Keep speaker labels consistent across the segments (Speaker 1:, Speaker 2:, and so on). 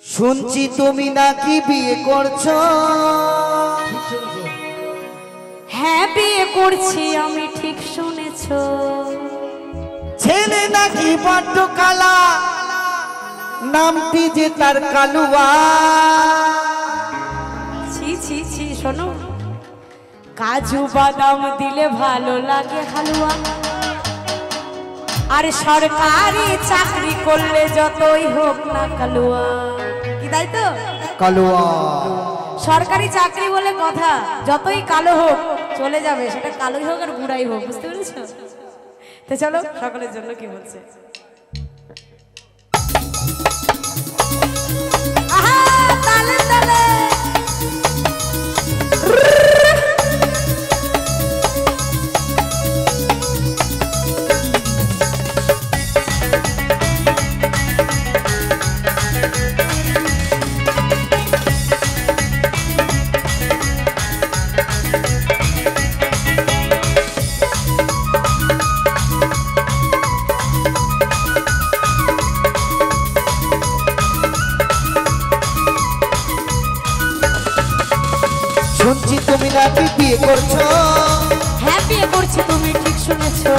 Speaker 1: শুনছি তুমি নাকি বিয়ে করছো।
Speaker 2: হ্যাঁ বিয়ে করছি আমি, ঠিক শুনেছো।
Speaker 1: ছেলে নাকি বড্ড কালা, নামটি যে তার কালুয়া।
Speaker 2: ছি ছি ছি, শোনো, কাজু বাদাম দিলে ভালো লাগে হালুয়া, আর সরকারি চাকরি করলে যতই হোক না কালুয়া। কি তাই তো?
Speaker 1: কালুয়া
Speaker 2: সরকারি চাকরি বলে কথা, যতই কালো হোক চলে যাবে, সেটা কালোই হোক আর বুড়াই হোক, বুঝতে পেরেছো? তো চলো সকলের জন্য কি বলছে। আহা তালে তালে,
Speaker 1: শুনছি তুমি নাকি বিয়ে করছো।
Speaker 2: হ্যাঁ বিয়ে করছি, তুমি ঠিক শুনেছো।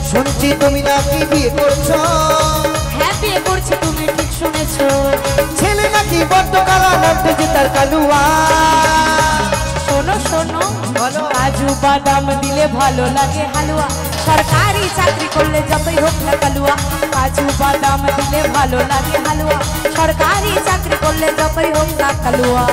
Speaker 1: শুনছি তুমি নাকি বিয়ে করছো।
Speaker 2: হ্যাঁ বিয়ে করছি, তুমি ঠিক শুনেছো।
Speaker 1: ছেলে নাকি বড্ড কালা, নামটি যে তার কালুয়া।
Speaker 2: শোনো শোনো, কাজু বাদাম দিলে ভালো লাগে হালুয়া, সরকারি চাকরি করলে যতই হোক না কালুয়া। কাজু বাদাম দিলে ভালো লাগে হালুয়া, সরকারি চাকরি করলে যতই হোক না কালুয়া।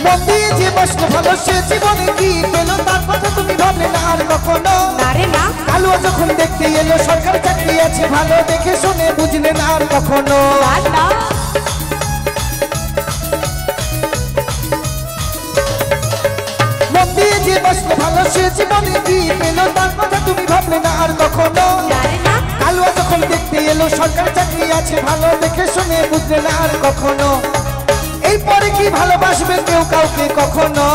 Speaker 1: মন দিয়ে যে বসলো ভালো, সে জীবনে কি পেলো, তার কথা তুমি ভাবলে না আর কখনো।
Speaker 2: না রে না,
Speaker 1: কালুয়া যখন দেখতে এলো, সরকার চাকরি আছে ভালো, দেখে শুনে বুঝলে না আর কখনো।
Speaker 2: না
Speaker 1: মন দিয়ে যে বসলো ভালো, সে জীবনে কি পেলো, তার কথা তুমি ভাবলে না আর কখনো।
Speaker 2: না রে না,
Speaker 1: কালুয়া যখন দেখতে এলো, সরকার চাকরি আছে ভালো, দেখে শুনে বুঝলে না আর কখনো। এরপরে কি ভালোবাসবে কেউ কাউকে কখনো।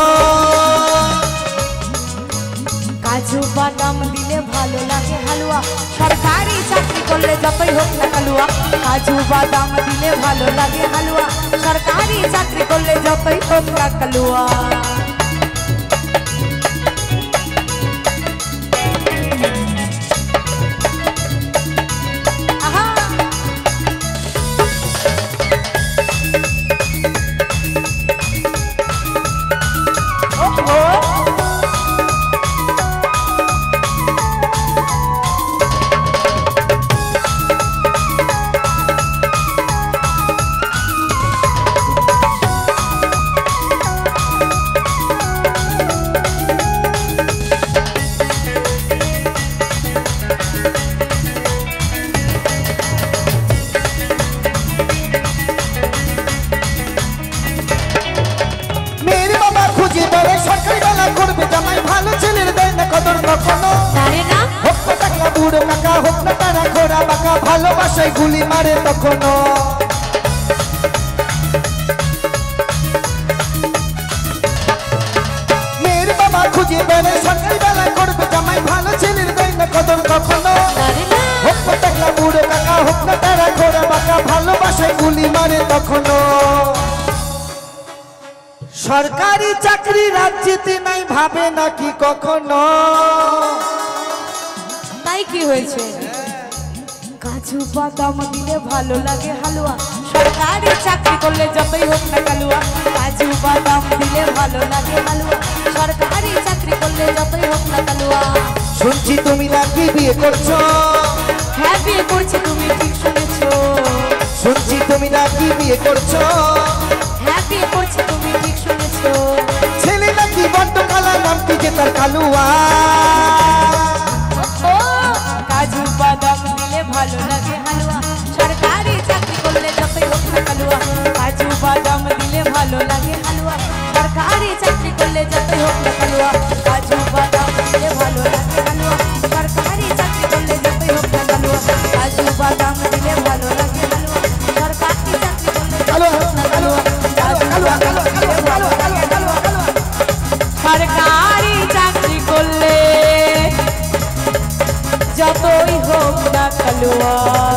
Speaker 2: কাজু বাদাম দিলে ভালো লাগে হালুয়া, সরকারি চাকরি করলে যতই হোক না কালুয়া। কাজু বাদাম দিলে ভালো লাগে হালুয়া, সরকারি চাকরি করলে যতই হোক না কালুয়া। আহা ওহো,
Speaker 1: মেয়ের বাবা খুঁজে বেড়ে, সরকারি বেলা করবে জামাই, ভালো ছেলের দেয় না কদর কখনো।
Speaker 2: না রে না,
Speaker 1: হোক না টাকলা বুড়ো কাকা, হোক না তারা ঘোড়া বাঁকা, ভালোবাসায় গুলি মারে তখনো। মেয়ের বাবা খুঁজে বেড়ে, সরকারি বেলা করবে জামাই, ভালো ছেলের দেয় না কদর কখনো।
Speaker 2: না রে না,
Speaker 1: হোক না টাকলা বুড়ো কাকা, হোক না তারা ঘোড়া বাঁকা, ভালোবাসায় গুলি মারে তখনো। সরকারি চাকরি রাজ্যেতে নাই, ভাবে নাকি কখনো।
Speaker 2: তাই কি হয়েছে? কাজু বাদাম দিলে ভালো লাগে হালুয়া, সরকারি চাকরি করলে যতই হোক না কালুয়া। কাজু বাদাম দিলে ভালো লাগে হালুয়া, সরকারি চাকরি করলে যতই হোক না কালুয়া।
Speaker 1: শুনছি তুমি নাকি বিয়ে করছো।
Speaker 2: হ্যাঁ বিয়ে করছি, তুমি ঠিক শুনেছো।
Speaker 1: শুনছি তুমি নাকি বিয়ে করছো।
Speaker 2: হ্যাঁ বিয়ে করছি, তুমি ঠিক শুনেছো।
Speaker 1: ছেলে নাকি বড্ড কালা, নামটি যে তার কালুয়া।
Speaker 2: ও কাজু বাদাম দিলে ভালো লাগে হালুয়া, হোক না কালুয়া কাজু বাদাম দিলে ভালো লাগে হালুয়া সরকারি চাকরি করলে যতই হোক না কালুয়া কাজু বাদাম দিলে ভালো লাগে হালুয়া সরকারি চাকরি করলে যতই হোক না কালুয়া কাজু বাদাম দিলে ভালো লাগে হালুয়া সরকারি চাকরি করলে যতই হোক না কালুয়া